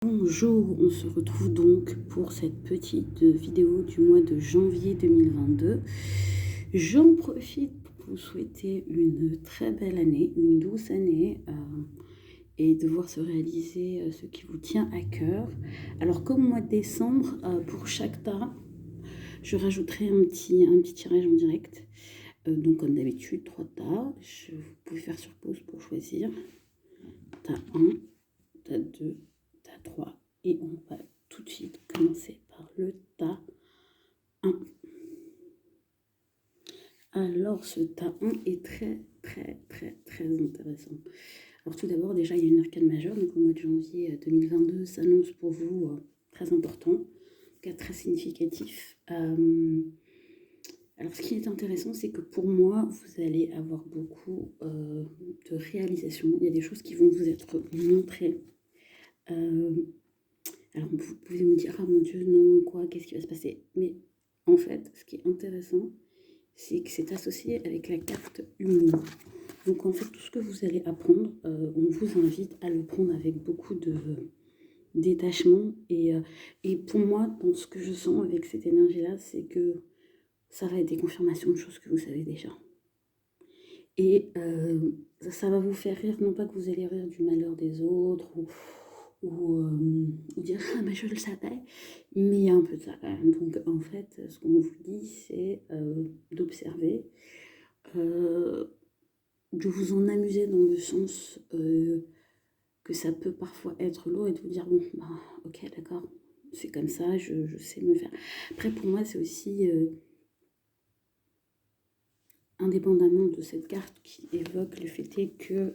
Bonjour, on se retrouve donc pour cette petite vidéo du mois de janvier 2022. J'en profite pour vous souhaiter une très belle année, une douce année et de voir se réaliser ce qui vous tient à cœur. Alors comme mois de décembre, pour chaque tas, je rajouterai un petit tirage en direct. Donc comme d'habitude, 3 tas. Vous pouvez faire sur pause pour choisir. Tas 1, tas 2, tas 3. Et on va tout de suite commencer par le tas 1. Alors ce tas 1 est très intéressant. Alors tout d'abord déjà il y a une arcane majeure, donc au mois de janvier 2022 s'annonce pour vous très important, cas très significatif. Alors ce qui est intéressant, c'est que pour moi vous allez avoir beaucoup de réalisations. Il y a des choses qui vont vous être montrées. Alors vous pouvez me dire, ah mon Dieu, non, quoi, qu'est-ce qui va se passer? Mais en fait, ce qui est intéressant, c'est que c'est associé avec la carte humour. Donc en fait, tout ce que vous allez apprendre, on vous invite à le prendre avec beaucoup de détachement. Et pour moi, dans ce que je sens avec cette énergie-là, c'est que ça va être des confirmations de choses que vous savez déjà. Et ça va vous faire rire, non pas que vous allez rire du malheur des autres ou dire ah mais je le savais, mais il y a un peu de ça quand même. Donc en fait, ce qu'on vous dit, c'est d'observer, de vous en amuser dans le sens que ça peut parfois être lourd et de vous dire bon bah ok d'accord, c'est comme ça, je sais me faire. Après pour moi c'est aussi indépendamment de cette carte qui évoque le fait que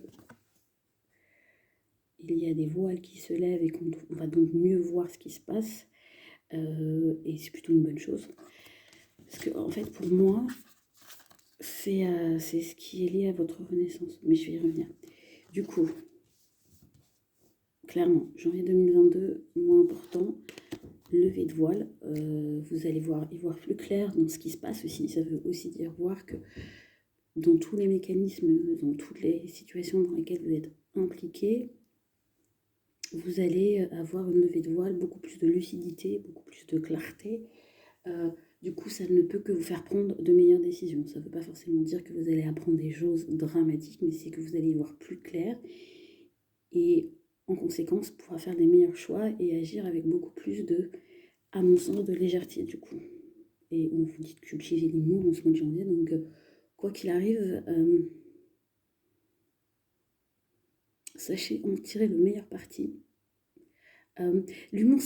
il y a des voiles qui se lèvent et qu'on va donc mieux voir ce qui se passe, et c'est plutôt une bonne chose. Parce que en fait, pour moi, c'est ce qui est lié à votre renaissance. Mais je vais y revenir. Du coup, clairement, janvier 2022, moins important, levée de voile. Vous allez y voir plus clair dans ce qui se passe aussi. Ça veut aussi dire voir que dans tous les mécanismes, dans toutes les situations dans lesquelles vous êtes impliqué, vous allez avoir une levée de voile, beaucoup plus de lucidité, beaucoup plus de clarté. Du coup, ça ne peut que vous faire prendre de meilleures décisions. Ça ne veut pas forcément dire que vous allez apprendre des choses dramatiques, mais c'est que vous allez y voir plus clair et en conséquence pouvoir faire des meilleurs choix et agir avec beaucoup plus de, à mon sens, de légèreté du coup. Et on vous dit de cultiver l'humour en ce mois de janvier, donc quoi qu'il arrive, sachez en tirer le meilleur parti. L'humour,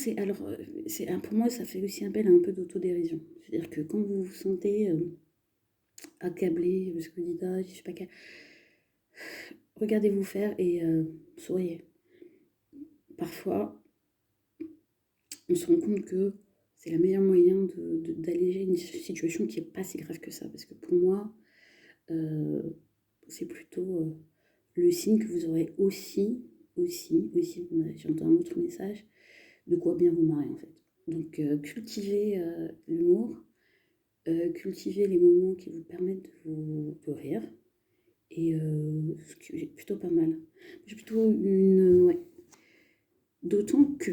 pour moi, ça fait aussi appel à un peu d'autodérision. C'est-à-dire que quand vous vous sentez accablé, parce que vous dites, ah, je sais pas quoi, regardez-vous faire et souriez. Parfois, on se rend compte que c'est le meilleur moyen d'alléger une situation qui n'est pas si grave que ça. Parce que pour moi, c'est plutôt le signe que vous aurez aussi, j'entends un autre message, de quoi bien vous marrer en fait. Donc cultivez l'humour, cultivez les moments qui vous permettent de rire, et ce qui est plutôt pas mal. J'ai plutôt une... Ouais. D'autant que,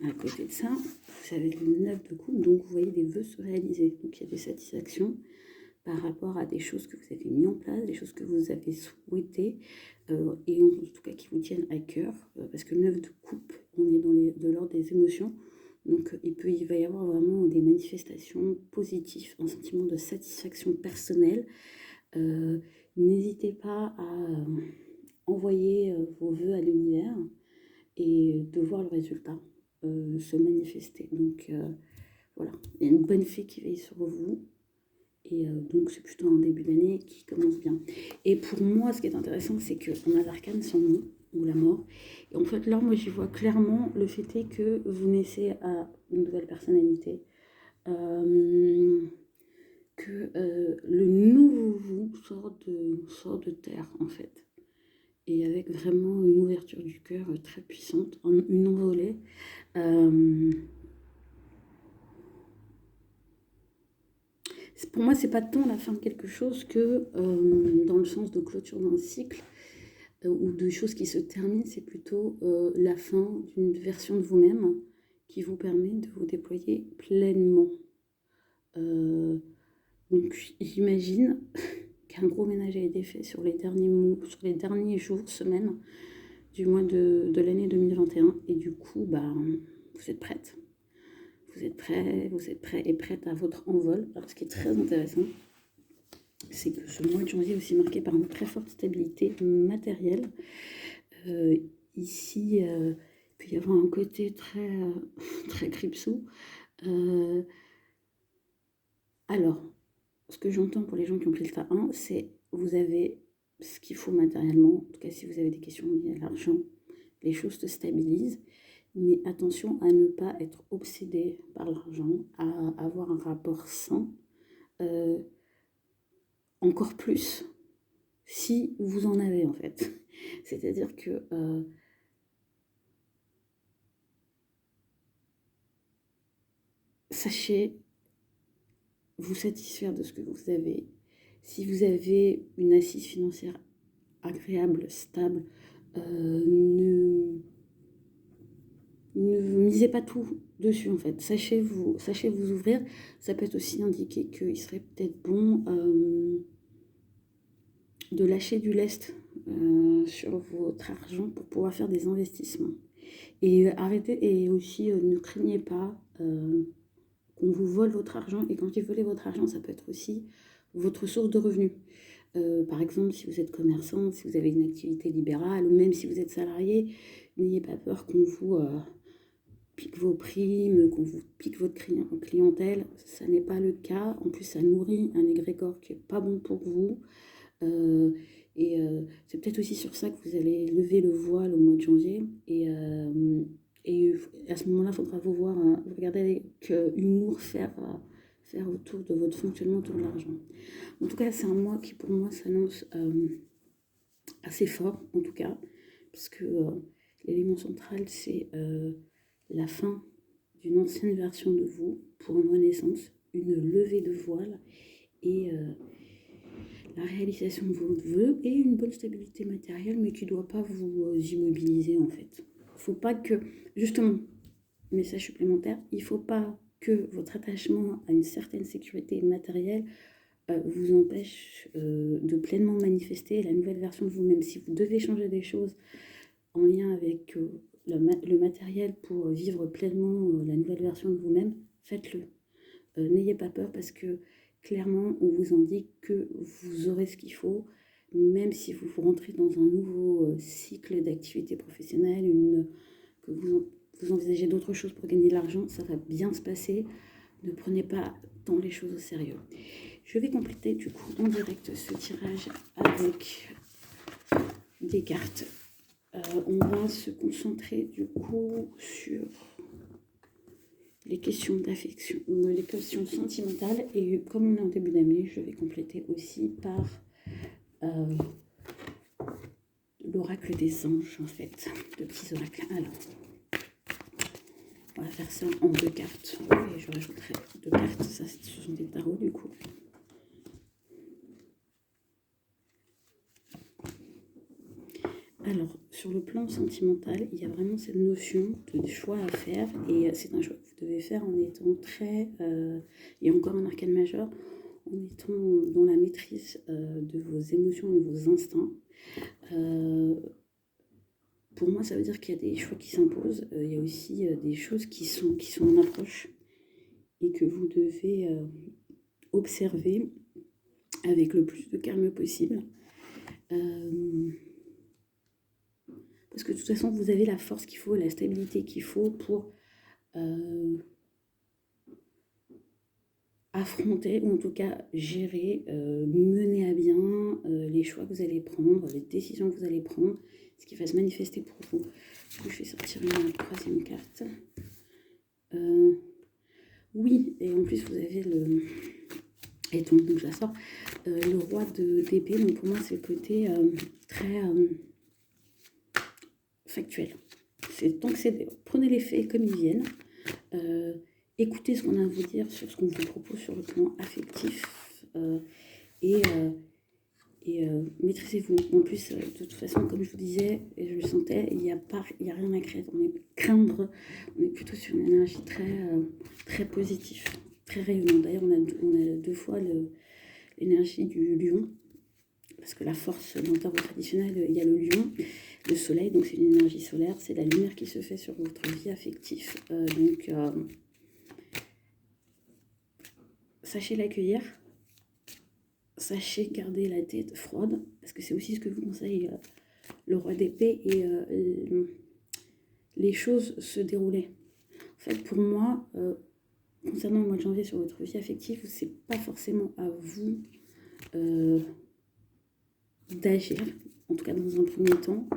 à côté de ça, vous avez le 9 de coupe, donc vous voyez des vœux se réaliser. Donc il y a des satisfactions par rapport à des choses que vous avez mis en place, des choses que vous avez souhaitées, et en tout cas qui vous tiennent à cœur, parce que 9 de coupe, on est de l'ordre des émotions, donc il va y avoir vraiment des manifestations positives, un sentiment de satisfaction personnelle. N'hésitez pas à envoyer vos vœux à l'univers et de voir le résultat se manifester. Donc voilà, il y a une bonne fée qui veille sur vous. Et donc c'est plutôt un début d'année qui commence bien. Et pour moi, ce qui est intéressant, c'est qu'on a l'arcane sans nom, ou la mort. Et en fait, là, moi, j'y vois clairement le fait est que vous naissez à une nouvelle personnalité. Que le nouveau vous sort de terre, en fait. Et avec vraiment une ouverture du cœur très puissante, une envolée. Pour moi, c'est pas tant la fin de quelque chose que dans le sens de clôture d'un cycle. ou de choses qui se terminent, c'est plutôt la fin d'une version de vous-même qui vous permet de vous déployer pleinement. Donc j'imagine qu'un gros ménage a été fait sur les derniers jours, semaines du mois de l'année 2021 et du coup, vous êtes prête. Vous êtes prêt et prête à votre envol. Alors ce qui est très intéressant, c'est que ce mois de janvier est aussi marqué par une très forte stabilité matérielle. Ici, il peut y avoir un côté très cripsou. Alors, ce que j'entends pour les gens qui ont pris le tas 1, c'est vous avez ce qu'il faut matériellement. En tout cas, si vous avez des questions liées à l'argent, les choses se stabilisent. Mais attention à ne pas être obsédé par l'argent, à avoir un rapport sain. Encore plus si vous en avez en fait. C'est-à-dire que sachez vous satisfaire de ce que vous avez. Si vous avez une assise financière agréable, stable, ne misez pas tout dessus en fait. Sachez vous ouvrir. Ça peut être aussi indiquer qu'il serait peut-être bon de lâcher du lest sur votre argent pour pouvoir faire des investissements. Et arrêtez, et aussi ne craignez pas qu'on vous vole votre argent. Et quand je dis voler votre argent, ça peut être aussi votre source de revenus. Par exemple, si vous êtes commerçant, si vous avez une activité libérale, ou même si vous êtes salarié, n'ayez pas peur qu'on vous pique vos primes, qu'on vous pique votre clientèle. Ça n'est pas le cas. En plus, ça nourrit un égrégore qui n'est pas bon pour vous. C'est peut-être aussi sur ça que vous allez lever le voile au mois de janvier. Et à ce moment-là, il faudra vous voir, vous regarder avec humour faire autour de votre fonctionnement autour de l'argent. En tout cas, c'est un mois qui pour moi s'annonce assez fort, en tout cas, parce que l'élément central, c'est la fin d'une ancienne version de vous pour une renaissance, une levée de voile et la réalisation de vos vœux et une bonne stabilité matérielle, mais qui ne doit pas vous immobiliser en fait. Il ne faut pas que, justement, message supplémentaire, il ne faut pas que votre attachement à une certaine sécurité matérielle vous empêche de pleinement manifester la nouvelle version de vous-même. Si vous devez changer des choses en lien avec le matériel pour vivre pleinement la nouvelle version de vous-même, faites-le. N'ayez pas peur parce que clairement, on vous indique que vous aurez ce qu'il faut, même si vous rentrez dans un nouveau cycle d'activité professionnelle, que vous envisagez d'autres choses pour gagner de l'argent, ça va bien se passer. Ne prenez pas tant les choses au sérieux. Je vais compléter du coup en direct ce tirage avec des cartes. On va se concentrer du coup sur les questions d'affection, les questions sentimentales. Et comme on est en début d'année, je vais compléter aussi par l'oracle des anges, en fait, de petits oracles. Alors, on va faire ça en 2 cartes. Et je rajouterai 2 cartes, ça ce sont des tarots du coup. Alors, sur le plan sentimental, il y a vraiment cette notion de choix à faire. Et c'est un choix que vous devez faire en étant très... il y a encore un arcane majeur, en étant dans la maîtrise de vos émotions et de vos instincts. Pour moi, ça veut dire qu'il y a des choix qui s'imposent. Il y a aussi des choses qui sont en approche et que vous devez observer avec le plus de calme possible. Parce que de toute façon, vous avez la force qu'il faut, la stabilité qu'il faut pour affronter, ou en tout cas gérer, mener à bien les choix que vous allez prendre, les décisions que vous allez prendre, ce qui va se manifester pour vous. Du coup, je vais sortir une 3e carte. Oui, et en plus, vous avez le... Et donc je la sors. Le roi d'épée, donc pour moi, c'est le côté très... factuel. Donc prenez les faits comme ils viennent, écoutez ce qu'on a à vous dire sur ce qu'on vous propose sur le plan affectif, et maîtrisez-vous. En plus, de toute façon, comme je vous disais, et je le sentais, il n'y a rien à craindre. On est plutôt sur une énergie très positive, très rayonnante. D'ailleurs, on a 2 fois l'énergie du lion, parce que la force dans le tarot traditionnel, il y a le lion, le soleil, donc c'est une énergie solaire, c'est la lumière qui se fait sur votre vie affective. Sachez l'accueillir, sachez garder la tête froide, parce que c'est aussi ce que vous conseille le roi d'épée, et les choses se déroulaient. En fait, pour moi, concernant le mois de janvier sur votre vie affective, c'est pas forcément à vous d'agir, en tout cas dans un premier temps,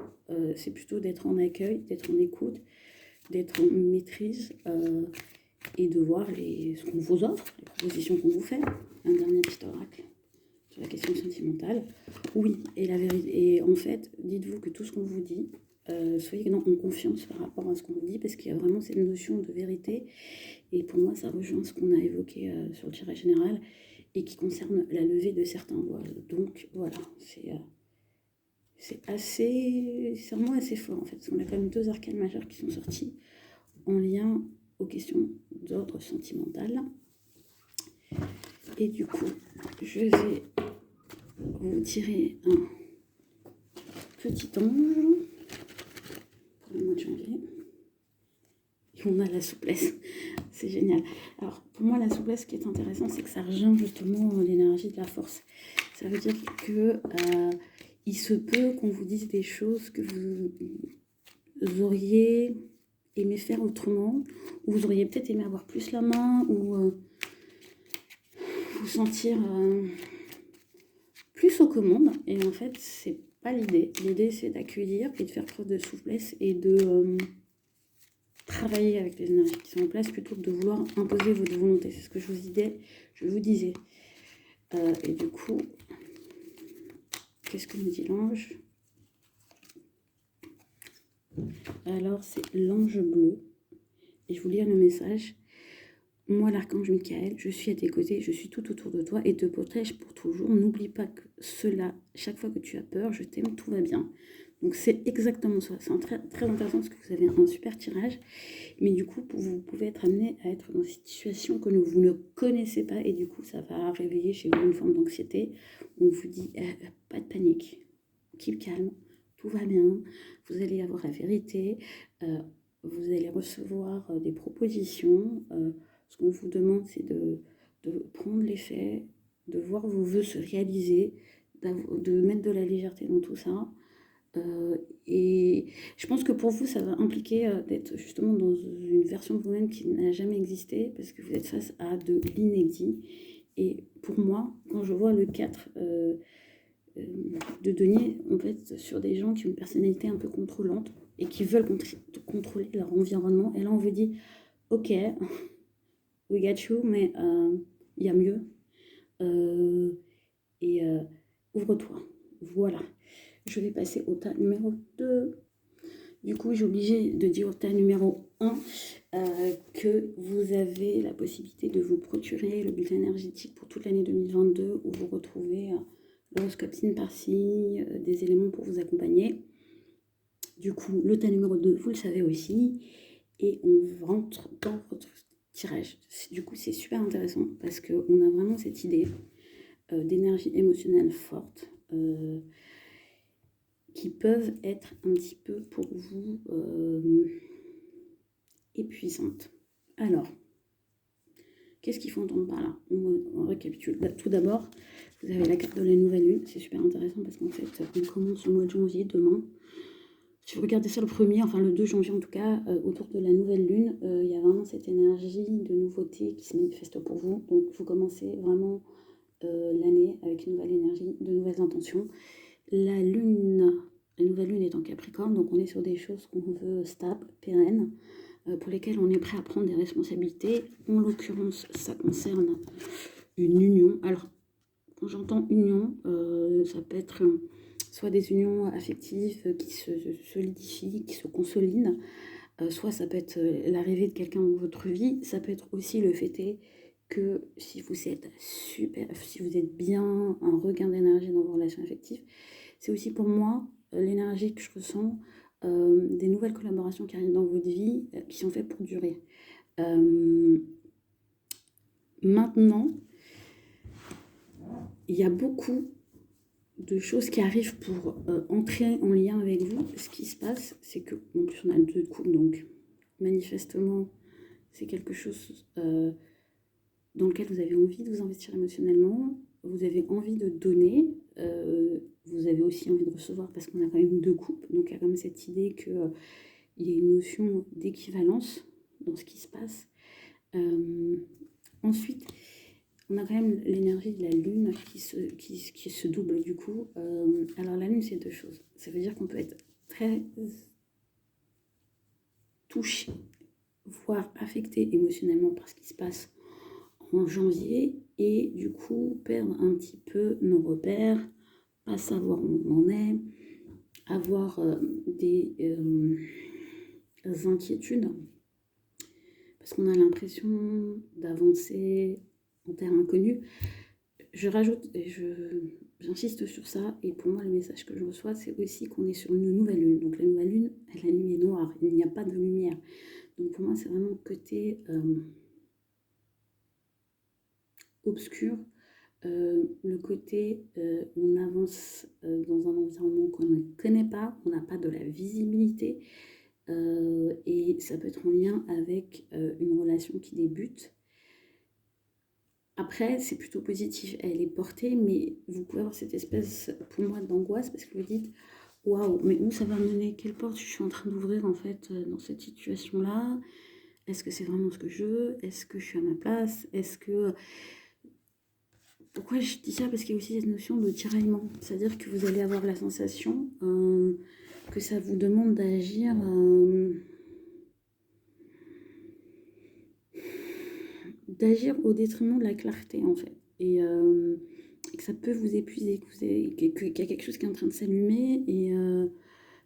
c'est plutôt d'être en accueil, d'être en écoute, d'être en maîtrise, et de voir ce qu'on vous offre, les propositions qu'on vous fait. Un dernier petit oracle sur la question sentimentale. Oui, et la vérité, et en fait, dites-vous que tout ce qu'on vous dit, soyez en confiance par rapport à ce qu'on vous dit, parce qu'il y a vraiment cette notion de vérité, et pour moi, ça rejoint ce qu'on a évoqué sur le tirage général, et qui concerne la levée de certains voiles. Donc voilà, c'est vraiment assez fort en fait, parce qu'on a quand même 2 arcanes majeures qui sont sortis en lien aux questions d'ordre sentimental. Et du coup, je vais vous tirer un petit ange pour le mois de janvier. Et on a la souplesse, c'est génial. Alors pour moi, la souplesse, ce qui est intéressant, c'est que ça rejoint justement l'énergie de la force. Ça veut dire que il se peut qu'on vous dise des choses que vous auriez aimé faire autrement, ou vous auriez peut-être aimé avoir plus la main, ou vous sentir plus aux commandes. Et en fait, c'est pas l'idée. L'idée, c'est d'accueillir et de faire preuve de souplesse et de travailler avec les énergies qui sont en place plutôt que de vouloir imposer votre volonté. C'est ce que je vous disais. Et du coup, qu'est-ce que nous dit l'ange? Alors, c'est l'ange bleu. Et je vous lis le message. Moi, l'archange Michael, je suis à tes côtés, je suis tout autour de toi et te protège pour toujours. N'oublie pas que cela, chaque fois que tu as peur, je t'aime, tout va bien. Donc c'est exactement ça. C'est très, très intéressant parce que vous avez un super tirage. Mais du coup, vous pouvez être amené à être dans cette situation que vous ne connaissez pas. Et du coup, ça va réveiller chez vous une forme d'anxiété. On vous dit, pas de panique, keep calme, tout va bien. Vous allez avoir la vérité. Vous allez recevoir des propositions. Ce qu'on vous demande, c'est de prendre les faits, de voir vos vœux se réaliser, de mettre de la légèreté dans tout ça. Et je pense que pour vous, ça va impliquer d'être justement dans une version de vous-même qui n'a jamais existé, parce que vous êtes face à de l'inédit. Et pour moi, quand je vois le 4 de denier, en fait, sur des gens qui ont une personnalité un peu contrôlante et qui veulent contrôler leur environnement, et là on vous dit, ok, we got you, mais il y a mieux. Ouvre-toi. Voilà. Je vais passer au tas numéro 2. Du coup, j'ai obligé de dire au tas numéro 1 que vous avez la possibilité de vous procurer le bulletin énergétique pour toute l'année 2022, où vous retrouvez l'horoscope signe par signe, des éléments pour vous accompagner. Du coup, le tas numéro 2, vous le savez aussi. Et on rentre dans votre tirage. Du coup, c'est super intéressant parce qu'on a vraiment cette idée d'énergie émotionnelle forte qui peuvent être un petit peu pour vous épuisantes. Alors, qu'est-ce qu'il faut entendre par là? On récapitule. Tout d'abord, vous avez la carte de la nouvelle lune. C'est super intéressant parce qu'en fait, on commence le mois de janvier demain. Si vous regardez ça le 1er, enfin le 2 janvier en tout cas, autour de la nouvelle lune, il y a vraiment cette énergie de nouveauté qui se manifeste pour vous. Donc vous commencez vraiment l'année avec une nouvelle énergie, de nouvelles intentions. La nouvelle lune est en Capricorne, donc on est sur des choses qu'on veut stables, pérennes, pour lesquelles on est prêt à prendre des responsabilités. En l'occurrence, ça concerne une union. Alors, quand j'entends union, ça peut être soit des unions affectives qui se solidifient, qui se consolident, soit ça peut être l'arrivée de quelqu'un dans votre vie, ça peut être aussi le fait que si vous êtes si vous êtes bien, un regain d'énergie dans vos relations affectives, c'est aussi pour moi l'énergie que je ressens, des nouvelles collaborations qui arrivent dans votre vie, qui sont faites pour durer. Maintenant, il y a beaucoup de choses qui arrivent pour entrer en lien avec vous. Ce qui se passe, c'est que, en plus on a 2 de coupe, donc manifestement, c'est quelque chose dans lequel vous avez envie de vous investir émotionnellement, vous avez envie de donner, vous avez aussi envie de recevoir parce qu'on a quand même 2 coupes, donc il y a quand même cette idée qu'il y a une notion d'équivalence dans ce qui se passe. Ensuite, on a quand même l'énergie de la lune qui se double du coup. Alors la lune, c'est 2 choses. Ça veut dire qu'on peut être très touché, voire affecté émotionnellement par ce qui se passe en janvier et du coup perdre un petit peu nos repères, pas savoir où on en est, avoir des inquiétudes parce qu'on a l'impression d'avancer en terre inconnue. Je rajoute et j'insiste sur ça, et pour moi le message que je reçois c'est aussi qu'on est sur une nouvelle lune. Donc la nouvelle lune, la nuit est noire, il n'y a pas de lumière. Donc pour moi c'est vraiment le côté obscur, le côté on avance dans un environnement qu'on ne connaît pas, on n'a pas de la visibilité, et ça peut être en lien avec une relation qui débute. Après, c'est plutôt positif, elle est portée, mais vous pouvez avoir cette espèce, pour moi, d'angoisse, parce que vous dites, waouh, mais où ça va mener? Quelle porte je suis en train d'ouvrir, en fait, dans cette situation-là? Est-ce que c'est vraiment ce que je veux? Est-ce que je suis à ma place? Est-ce que... Pourquoi je dis ça? Parce qu'il y a aussi cette notion de tiraillement. C'est-à-dire que vous allez avoir la sensation que ça vous demande d'agir... d'agir au détriment de la clarté, en fait. Et que ça peut vous épuiser, qu'il y a quelque chose qui est en train de s'allumer, et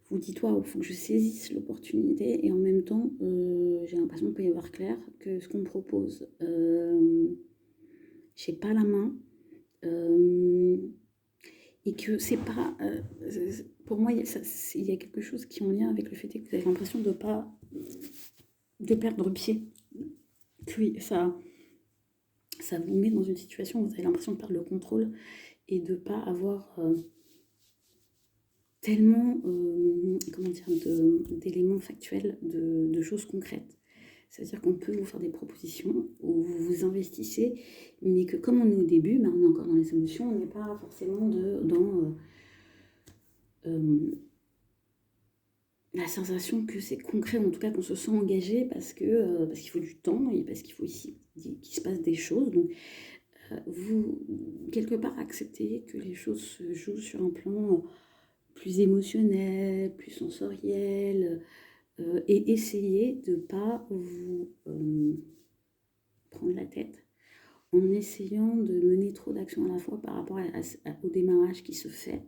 vous dites, waouh, il faut que je saisisse l'opportunité, et en même temps, j'ai l'impression qu'il peut y avoir clair que ce qu'on me propose, j'ai pas la main, et que c'est pas... pour moi, il y a quelque chose qui est en lien avec le fait que vous avez l'impression de pas... de perdre pied. Oui, ça vous met dans une situation où vous avez l'impression de perdre le contrôle et de ne pas avoir tellement comment dire, d'éléments factuels, de choses concrètes. C'est-à-dire qu'on peut vous faire des propositions où vous vous investissez, mais que comme on est au début, on est encore dans les émotions, on n'est pas forcément dans la sensation que c'est concret, en tout cas qu'on se sent engagé parce qu'il faut du temps et parce qu'il faut ici qu'il se passe des choses. Donc vous, quelque part, acceptez que les choses se jouent sur un plan plus émotionnel, plus sensoriel, et essayez de ne pas vous prendre la tête en essayant de mener trop d'actions à la fois par rapport au démarrage qui se fait,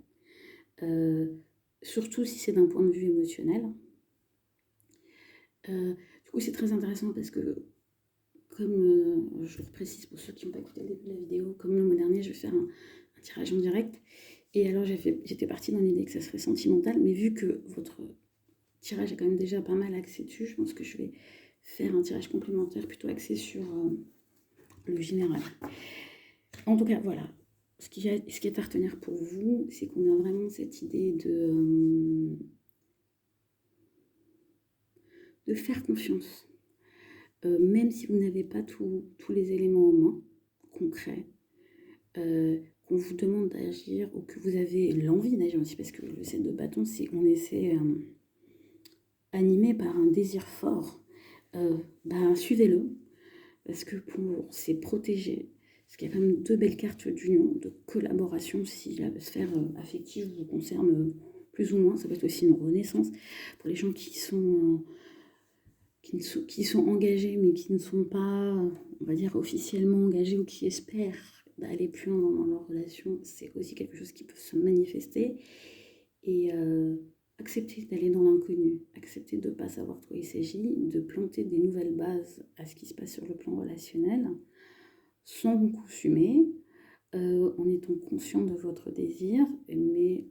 surtout si c'est d'un point de vue émotionnel. Du coup, c'est très intéressant parce que, comme je le précise pour ceux qui n'ont pas écouté le début de la vidéo, comme le mois dernier, je vais faire un tirage en direct. Et alors, j'étais partie dans l'idée que ça serait sentimental, mais vu que votre tirage est quand même déjà pas mal axé dessus, je pense que je vais faire un tirage complémentaire plutôt axé sur le général. En tout cas, voilà. Ce qui est à retenir pour vous, c'est qu'on a vraiment cette idée de faire confiance. Même si vous n'avez pas tous les éléments en main, concrets, qu'on vous demande d'agir ou que vous avez l'envie d'agir aussi, parce que le 7 de bâton, c'est on essaie animé par un désir fort, suivez-le, parce que c'est protéger. Parce qu'il y a quand même 2 belles cartes d'union, de collaboration, si la sphère affective vous concerne plus ou moins. Ça peut être aussi une renaissance pour les gens qui sont engagés, mais qui ne sont pas, on va dire, officiellement engagés ou qui espèrent aller plus loin dans leur relation. C'est aussi quelque chose qui peut se manifester. Et accepter d'aller dans l'inconnu, accepter de ne pas savoir de quoi il s'agit, de planter des nouvelles bases à ce qui se passe sur le plan relationnel, sans vous consumer, en étant conscient de votre désir, mais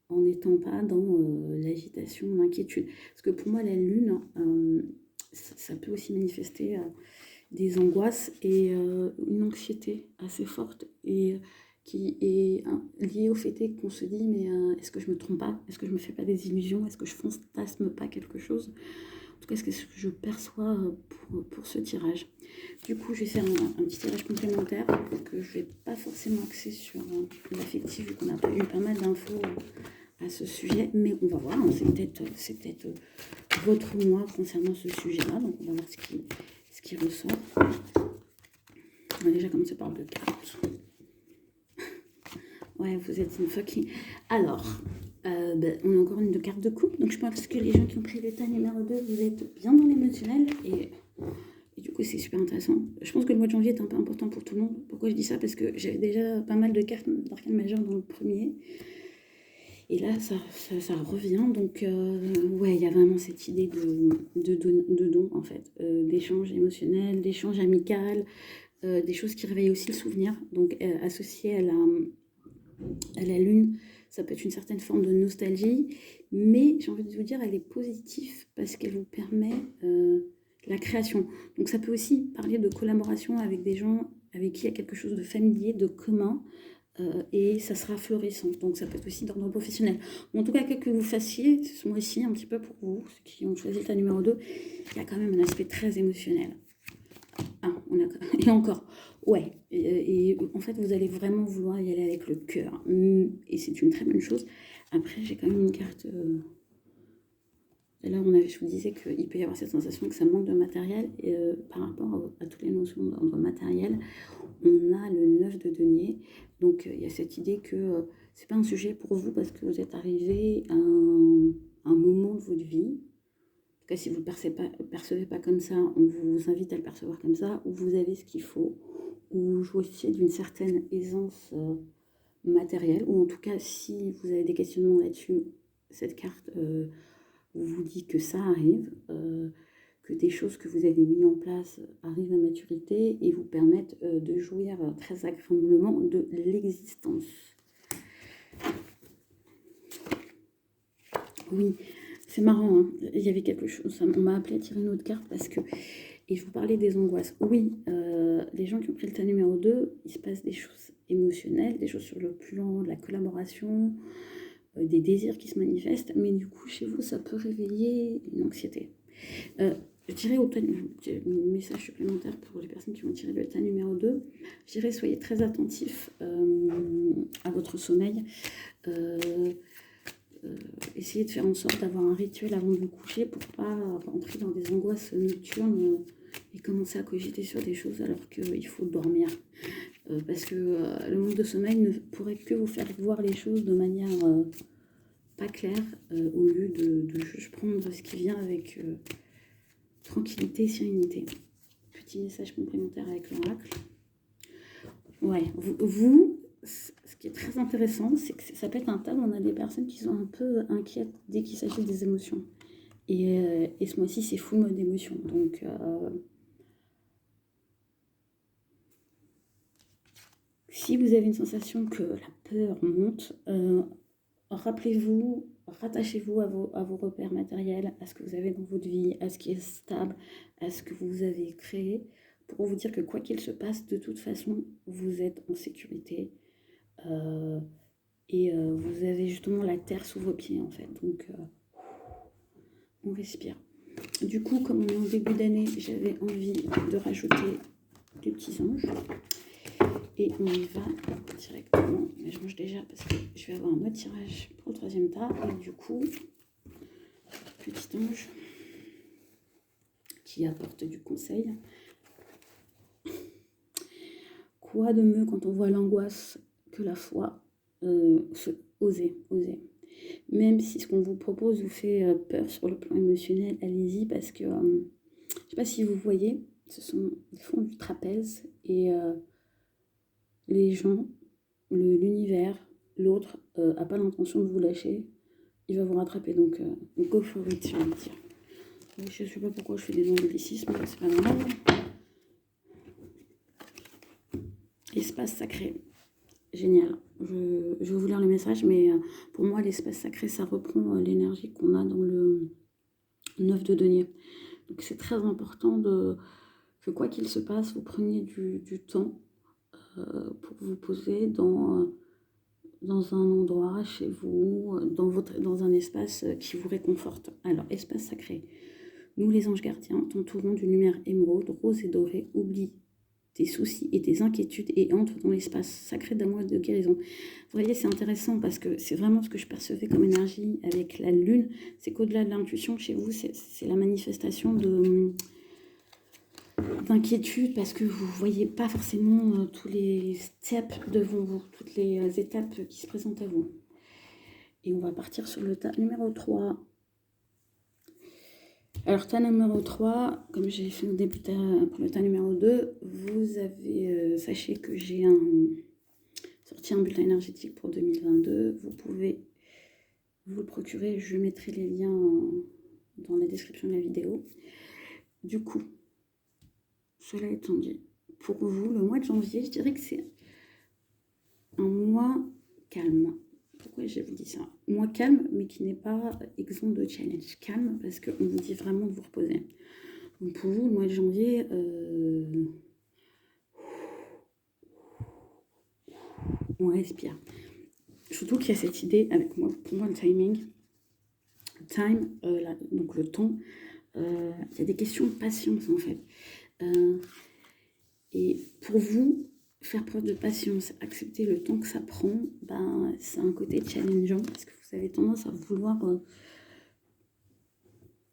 en n'étant pas dans l'agitation, l'inquiétude. Parce que pour moi, la lune, ça peut aussi manifester des angoisses et une anxiété assez forte et qui est liée au fait qu'on se dit mais est-ce que je me trompe pas? Est-ce que je me fais pas des illusions? Est-ce que je fantasme pas quelque chose? En tout cas, c'est ce que je perçois pour ce tirage. Du coup, je vais faire un petit tirage complémentaire que je vais pas forcément axer sur l'affectif vu qu'on a eu pas mal d'infos à ce sujet, mais on va voir, hein, c'est peut-être votre moi concernant ce sujet-là, donc on va voir ce qui ressort. On va déjà commencer par le cartes. Ouais, vous êtes une fucking... Alors, on a encore une de carte de coupe, donc je pense que les gens qui ont pris l'état numéro 2, vous êtes bien dans l'émotionnel, et du coup c'est super intéressant. Je pense que le mois de janvier est un peu important pour tout le monde. Pourquoi je dis ça? Parce que j'avais déjà pas mal de cartes d'arcane majeur dans le premier, et là ça revient, donc ouais, il y a vraiment cette idée de don en fait, d'échange émotionnel, d'échange amical, des choses qui réveillent aussi le souvenir, donc associé à la lune, ça peut être une certaine forme de nostalgie, mais j'ai envie de vous dire, elle est positive parce qu'elle vous permet la création. Donc ça peut aussi parler de collaboration avec des gens avec qui il y a quelque chose de familier, de commun, et ça sera florissant. Donc ça peut être aussi d'ordre professionnel. En tout cas, quoi que vous fassiez, ce mois-ci, un petit peu pour vous, ceux qui ont choisi le numéro 2, il y a quand même un aspect très émotionnel. Ah, et encore, ouais, et en fait, vous allez vraiment vouloir y aller avec le cœur, et c'est une très bonne chose. Après, j'ai quand même une carte... Là, je vous disais qu'il peut y avoir cette sensation que ça manque de matériel, et par rapport à toutes les notions d'ordre matériel, on a le 9 de denier, donc il y a cette idée que c'est pas un sujet pour vous parce que vous êtes arrivé à un moment de votre vie. En tout cas, si vous ne le percevez pas comme ça, on vous invite à le percevoir comme ça, où vous avez ce qu'il faut, où vous jouissiez d'une certaine aisance matérielle, ou en tout cas, si vous avez des questionnements là-dessus, cette carte vous dit que ça arrive, que des choses que vous avez mis en place arrivent à maturité et vous permettent de jouir très agréablement de l'existence. Oui, c'est marrant, hein. Il y avait quelque chose, on m'a appelé à tirer une autre carte parce que... Et je vous parlais des angoisses. Oui, les gens qui ont pris le tas numéro 2, il se passe des choses émotionnelles, des choses sur le plan de la collaboration, des désirs qui se manifestent, mais du coup, chez vous, ça peut réveiller une anxiété. Je dirais au message supplémentaire pour les personnes qui vont tirer le tas numéro 2, je dirais soyez très attentifs à votre sommeil. Essayez de faire en sorte d'avoir un rituel avant de vous coucher pour pas rentrer dans des angoisses nocturnes et commencer à cogiter sur des choses alors qu'il faut dormir. Parce que le manque de sommeil ne pourrait que vous faire voir les choses de manière pas claire, au lieu de juste prendre ce qui vient avec tranquillité et sérénité. Petit message complémentaire avec l'oracle. Ouais, vous, ce qui est très intéressant, c'est que ça peut être un tas où on a des personnes qui sont un peu inquiètes dès qu'il s'agit des émotions. Et ce mois-ci, c'est full mode émotion. Donc, si vous avez une sensation que la peur monte, rappelez-vous, rattachez-vous à vos repères matériels, à ce que vous avez dans votre vie, à ce qui est stable, à ce que vous avez créé, pour vous dire que quoi qu'il se passe, de toute façon, vous êtes en sécurité. Et vous avez justement la terre sous vos pieds, en fait. Donc, on respire. Du coup, comme on est en début d'année, j'avais envie de rajouter des petits anges. Et on y va directement. Mais je range déjà parce que je vais avoir un autre tirage pour le troisième tas. Et du coup, petit ange qui apporte du conseil. Quoi de mieux quand on voit l'angoisse que la foi? Oser. Même si ce qu'on vous propose vous fait peur sur le plan émotionnel, allez-y parce que, je ne sais pas si vous voyez, ils font du trapèze et les gens, l'univers, l'autre, n'a pas l'intention de vous lâcher, il va vous rattraper, donc go for it, j'ai envie de dire. Je ne sais pas pourquoi je fais des anglicismes, c'est pas grave. espace sacré. Génial. Je vais vous lire le message, mais pour moi, l'espace sacré, ça reprend l'énergie qu'on a dans le 9 de denier. Donc c'est très important que quoi qu'il se passe, vous preniez du temps pour vous poser dans un endroit chez vous, dans un espace qui vous réconforte. Alors, espace sacré. Nous, les anges gardiens, t'entourons d'une lumière émeraude, rose et dorée. Oublie tes soucis et tes inquiétudes et entre dans l'espace sacré d'amour et de guérison. Vous voyez, c'est intéressant parce que c'est vraiment ce que je percevais comme énergie avec la lune. C'est qu'au-delà de l'intuition, chez vous, c'est la manifestation d'inquiétude parce que vous ne voyez pas forcément tous les steps devant vous, toutes les étapes qui se présentent à vous. Et on va partir sur le tas numéro 3. Alors, tas numéro 3, comme j'ai fait au début pour le tas numéro 2, vous avez, sachez que j'ai sorti un bulletin énergétique pour 2022. Vous pouvez vous le procurer, je mettrai les liens dans la description de la vidéo. Du coup, cela étant dit, pour vous, le mois de janvier, je dirais que c'est un mois calme. Pourquoi je vous dis ça? Mois calme, mais qui n'est pas exempt de challenge. Calme, parce qu'on vous dit vraiment de vous reposer. Donc pour vous, le mois de janvier, on respire. Surtout qu'il y a cette idée, avec moi, pour moi, le timing, donc le temps, il y a des questions de patience, en fait. Et pour vous, faire preuve de patience, accepter le temps que ça prend, c'est un côté challengeant parce que vous avez tendance à vouloir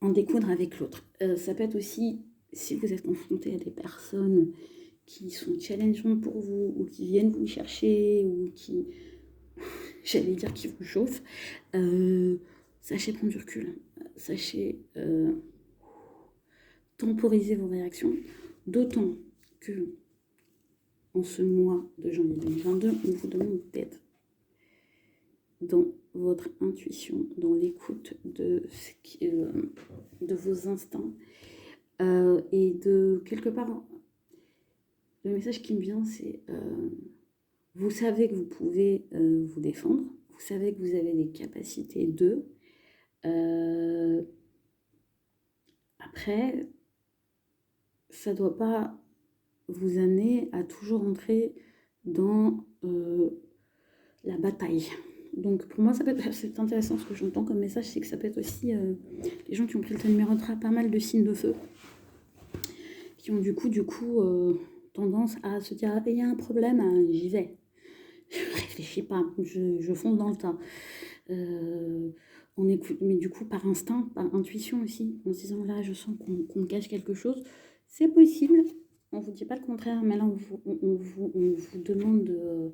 en découdre avec l'autre. Ça peut être aussi, si vous êtes confronté à des personnes qui sont challengeantes pour vous ou qui viennent vous chercher ou qui, j'allais dire, qui vous chauffent, sachez prendre du recul, sachez temporiser vos réactions, d'autant que en ce mois de janvier 2022, on vous demande d'être dans votre intuition, dans l'écoute de vos instincts et de quelque part, le message qui me vient, c'est vous savez que vous pouvez vous défendre, vous savez que vous avez les capacités après, ça ne doit pas vous amener à toujours entrer dans la bataille. Donc pour moi, ça peut être, c'est intéressant, ce que j'entends comme message, c'est que ça peut être aussi les gens qui ont pris le numéro 3, pas mal de signes de feu, qui ont du coup tendance à se dire, ah, il y a un problème, j'y vais. Je réfléchis pas, je fonce dans le tas. On écoute, mais du coup par instinct, par intuition aussi, en se disant là, je sens qu'on me cache quelque chose. C'est possible, on vous dit pas le contraire, mais là on vous demande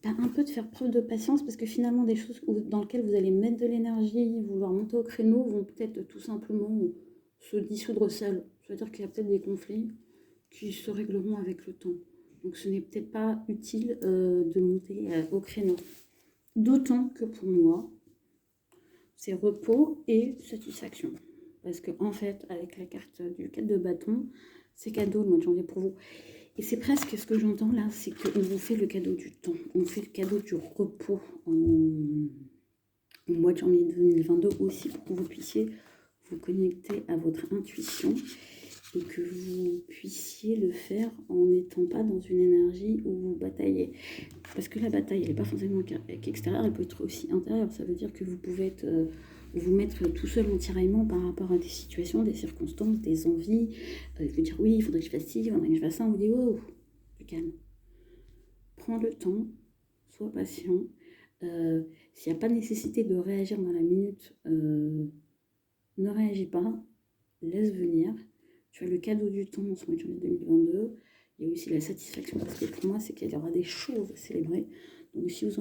un peu de faire preuve de patience parce que finalement des choses dans lesquelles vous allez mettre de l'énergie, vouloir monter au créneau, vont peut-être tout simplement se dissoudre seules. C'est-à-dire qu'il y a peut-être des conflits qui se régleront avec le temps. Donc ce n'est peut-être pas utile de monter au créneau. D'autant que pour moi, c'est repos et satisfaction. Parce que en fait, avec la carte du 4 de bâton, c'est cadeau le mois de janvier pour vous. Et c'est presque ce que j'entends là, c'est qu'on vous fait le cadeau du temps. On vous fait le cadeau du repos au mois de janvier 2022 aussi pour que vous puissiez vous connecter à votre intuition et que vous puissiez le faire en n'étant pas dans une énergie où vous bataillez. Parce que la bataille, elle n'est pas forcément qu'extérieure, elle peut être aussi intérieure. Ça veut dire que vous pouvez vous mettre tout seul en tiraillement par rapport à des situations, des circonstances, des envies. Vous dire oui, il faudrait que je fasse ci, il faudrait que je fasse ça. On vous dit oh, du calme. Prends le temps, sois patient. S'il n'y a pas nécessité de réagir dans la minute, ne réagis pas, laisse venir. Tu as le cadeau du temps en ce mois de janvier 2022. Il y a aussi la satisfaction, parce que pour moi, c'est qu'il y aura des choses à célébrer. Donc si vous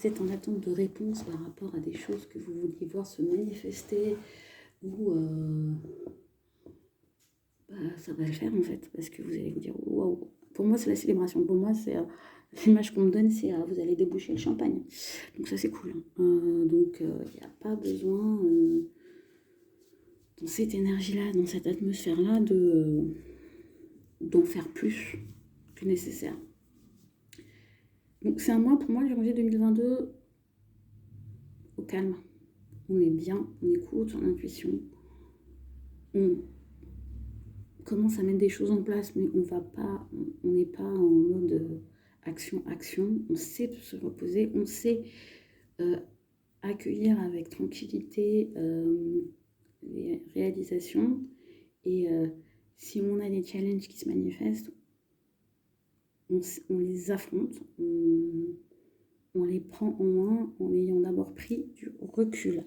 êtes en attente de réponse par rapport à des choses que vous vouliez voir se manifester, ou ça va le faire en fait, parce que vous allez vous dire waouh. Pour moi, c'est la célébration. Pour moi, c'est l'image qu'on me donne, c'est vous allez déboucher le champagne. Donc ça, c'est cool. Donc il n'y a pas besoin dans cette énergie-là, dans cette atmosphère-là, d'en faire plus que nécessaire. Donc c'est un mois, pour moi, janvier 2022, au calme. On est bien, on écoute son intuition, on commence à mettre des choses en place, mais on n'est pas en mode action, action. On sait se reposer, on sait accueillir avec tranquillité les réalisations. Et si on a des challenges qui se manifestent, on les affronte, on les prend en main en ayant d'abord pris du recul.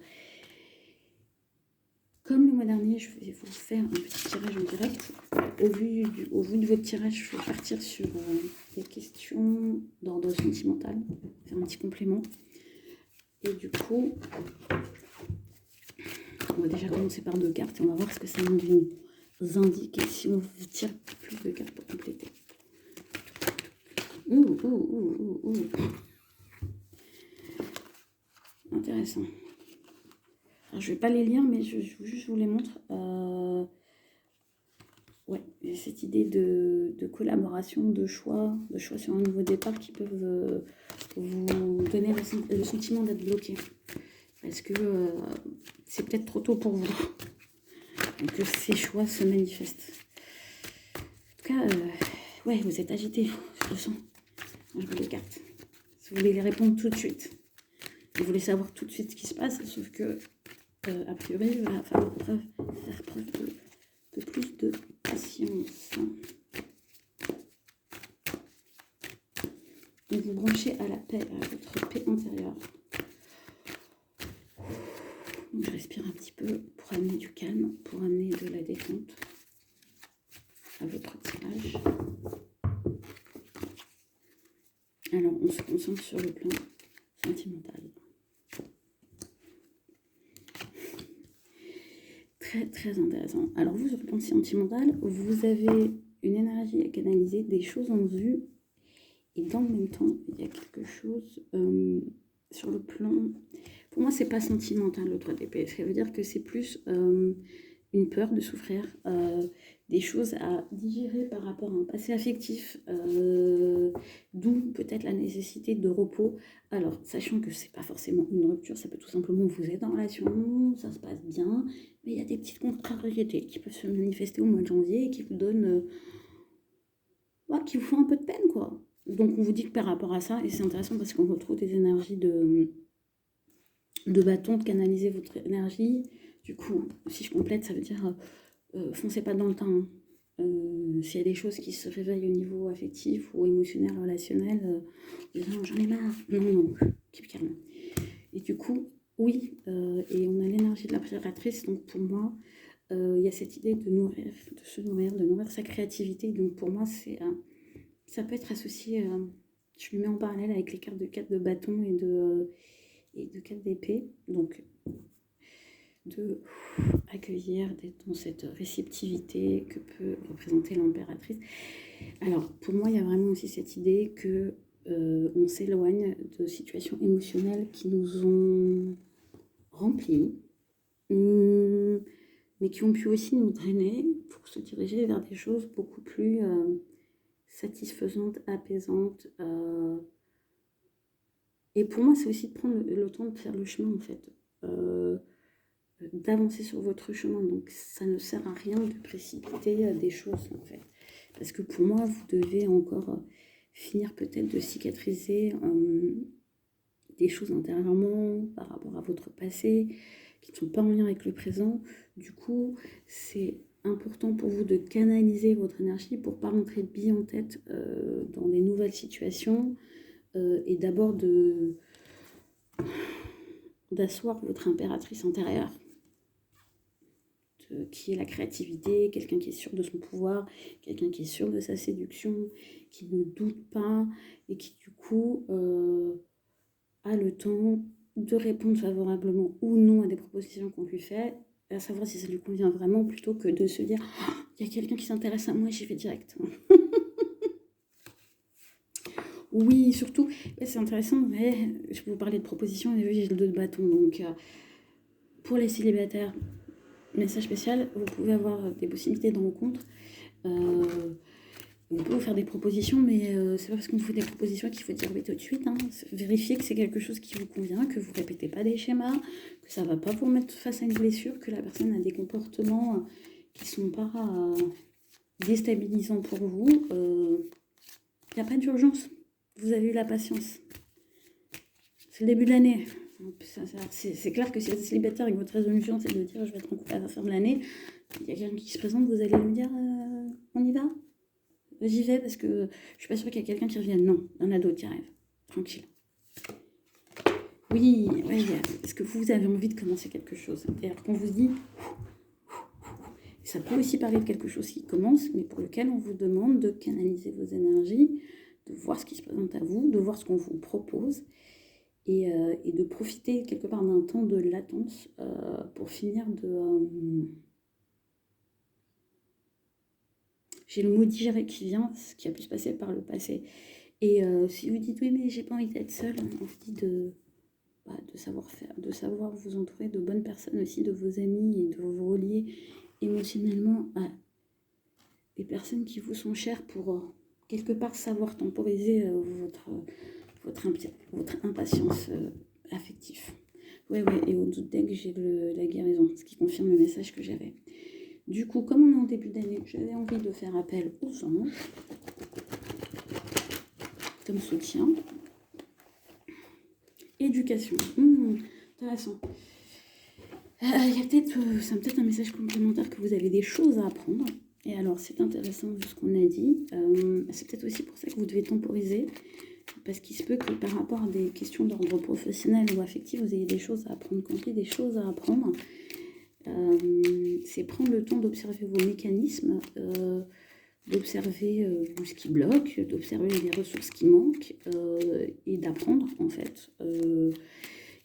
Comme le mois dernier, je vais vous faire un petit tirage en direct. Au vu de votre tirage, je vais partir sur des questions d'ordre sentimental, faire un petit complément. Et du coup, on va déjà commencer par 2 cartes et on va voir ce que ça nous indique et si on tire plus de cartes pour compléter. Intéressant. Alors, je ne vais pas les lire, mais juste vous les montre. Ouais, cette idée de collaboration, de choix sur un nouveau départ qui peuvent vous donner le sentiment d'être bloqué. Parce que c'est peut-être trop tôt pour vous. Et que ces choix se manifestent. En tout cas, ouais, vous êtes agité, je le sens. Moi, je vois les cartes. Si vous voulez les répondre tout de suite. Vous voulez savoir tout de suite ce qui se passe, sauf que, a priori, il va falloir faire preuve de plus de patience. Donc vous branchez à la paix, à votre paix intérieure. Donc je respire un petit peu pour amener du calme, pour amener de la détente à votre tirage. Alors on se concentre sur le plan sentimental. Très très intéressant. Alors vous, sur le plan sentimental, vous avez une énergie à canaliser, des choses en vue. Et dans le même temps, il y a quelque chose sur le plan... Pour moi, c'est pas sentimental le 3 d'épée. Ça veut dire que c'est plus une peur de souffrir, des choses à digérer par rapport à un passé affectif, d'où peut-être la nécessité de repos. Alors, sachant que c'est pas forcément une rupture, ça peut tout simplement vous être en relation, ça se passe bien, mais il y a des petites contrariétés qui peuvent se manifester au mois de janvier et qui vous donnent... qui vous font un peu de peine, quoi. Donc on vous dit que par rapport à ça, et c'est intéressant parce qu'on retrouve des énergies de bâton, de canaliser votre énergie. Du coup, si je complète, ça veut dire foncez pas dans le temps. S'il y a des choses qui se réveillent au niveau affectif ou émotionnel, relationnel, non, j'en ai marre. Non, keep calme. Et du coup, oui, et on a l'énergie de la prératrice, donc pour moi, il y a cette idée de se nourrir, de nourrir sa créativité. Donc pour moi, ça peut être associé, je le mets en parallèle avec les cartes de bâton et de 4 d'épée. Donc, de accueillir, d'être dans cette réceptivité que peut représenter l'impératrice. Alors, pour moi, il y a vraiment aussi cette idée que on s'éloigne de situations émotionnelles qui nous ont remplis, mais qui ont pu aussi nous drainer pour se diriger vers des choses beaucoup plus satisfaisantes, apaisantes. Et pour moi, c'est aussi de prendre le temps de faire le chemin, en fait. D'avancer sur votre chemin. Donc, ça ne sert à rien de précipiter des choses, en fait. Parce que pour moi, vous devez encore finir peut-être de cicatriser des choses intérieurement par rapport à votre passé, qui ne sont pas en lien avec le présent. Du coup, c'est important pour vous de canaliser votre énergie pour ne pas rentrer bille en tête dans des nouvelles situations et d'abord d'asseoir votre impératrice intérieure, qui est la créativité, quelqu'un qui est sûr de son pouvoir, quelqu'un qui est sûr de sa séduction, qui ne doute pas et qui du coup a le temps de répondre favorablement ou non à des propositions qu'on lui fait, à savoir si ça lui convient vraiment, plutôt que de se dire il y a quelqu'un qui s'intéresse à moi, j'y vais direct. Oui, surtout, c'est intéressant, mais je peux vous parler de propositions, et j'ai le 2 de bâton, donc pour les célibataires, message spécial, vous pouvez avoir des possibilités de rencontres On peut vous faire des propositions, mais c'est pas parce qu'on vous fait des propositions qu'il faut dire oui tout de suite. Hein. Vérifiez que c'est quelque chose qui vous convient, que vous répétez pas des schémas, que ça va pas vous mettre face à une blessure, que la personne a des comportements qui sont pas déstabilisants pour vous. Il n'y a pas d'urgence. Vous avez eu la patience. C'est le début de l'année. C'est clair que si vous êtes célibataire et que votre résolution c'est de dire je vais être en couple à la fin de l'année, il y a quelqu'un qui se présente, vous allez lui dire on y va? J'y vais parce que je suis pas sûre qu'il y a quelqu'un qui revienne. Non, il y en a d'autres qui arrivent. Tranquille. Oui, ouais, est-ce que vous avez envie de commencer quelque chose? D'ailleurs, quand on vous dit... Ça peut aussi parler de quelque chose qui commence, mais pour lequel on vous demande de canaliser vos énergies, de voir ce qui se présente à vous, de voir ce qu'on vous propose, et de profiter quelque part d'un temps de latence pour finir de... J'ai le mot digérer qui vient, ce qui a pu se passer par le passé. Et si vous dites oui, mais j'ai pas envie d'être seule, on vous dit de savoir faire, de savoir vous entourer de bonnes personnes aussi, de vos amis, et de vous relier émotionnellement à des personnes qui vous sont chères pour quelque part savoir temporiser votre impatience affective. Ouais, et au doute d'aigle, j'ai la guérison, ce qui confirme le message que j'avais. Du coup, comme on est en début d'année, j'avais envie de faire appel aux anges comme soutien. Éducation, intéressant. C'est peut-être un message complémentaire que vous avez des choses à apprendre. Et alors, c'est intéressant vu ce qu'on a dit. C'est peut-être aussi pour ça que vous devez temporiser. Parce qu'il se peut que par rapport à des questions d'ordre professionnel ou affectif, vous ayez des choses à apprendre. Quand il y a des choses à apprendre, c'est prendre le temps d'observer vos mécanismes, d'observer ce qui bloque, d'observer les ressources qui manquent et d'apprendre en fait.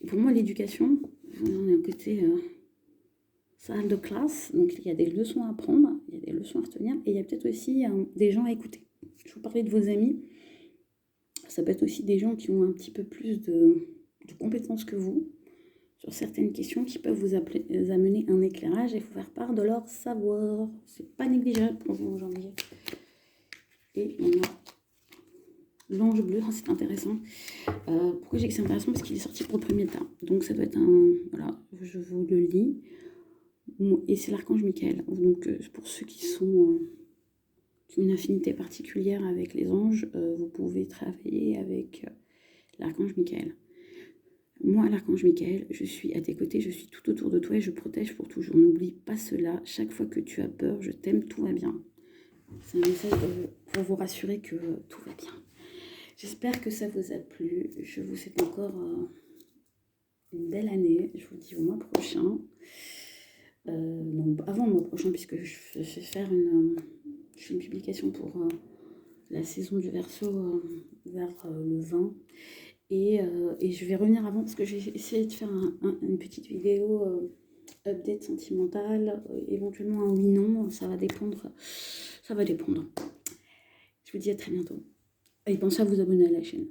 Et pour moi, l'éducation, on est à côté salle de classe, donc il y a des leçons à apprendre, il y a des leçons à retenir et il y a peut-être aussi des gens à écouter. Je vous parlais de vos amis, ça peut être aussi des gens qui ont un petit peu plus de compétences que vous sur certaines questions qui peuvent vous amener un éclairage et vous faire part de leur savoir. C'est pas négligeable pour vous en janvier. Et on a l'ange bleu, c'est intéressant. Pourquoi j'ai que c'est intéressant? Parce qu'il est sorti pour le premier temps. Donc ça doit être un... Voilà, je vous le lis. Et c'est l'archange Michael. Donc pour ceux qui ont une affinité particulière avec les anges, vous pouvez travailler avec l'archange Michael. Moi, l'archange Michael, je suis à tes côtés, je suis tout autour de toi et je protège pour toujours. N'oublie pas cela. Chaque fois que tu as peur, je t'aime, tout va bien. C'est un message pour vous rassurer que tout va bien. J'espère que ça vous a plu. Je vous souhaite encore une belle année. Je vous dis au mois prochain. Non, avant le mois prochain, puisque je vais faire une publication pour la saison du Verseau vers le 20. Et je vais revenir avant parce que j'ai essayé de faire une petite vidéo update sentimentale, éventuellement un oui-non, ça va dépendre. Ça va dépendre. Je vous dis à très bientôt. Et pensez à vous abonner à la chaîne.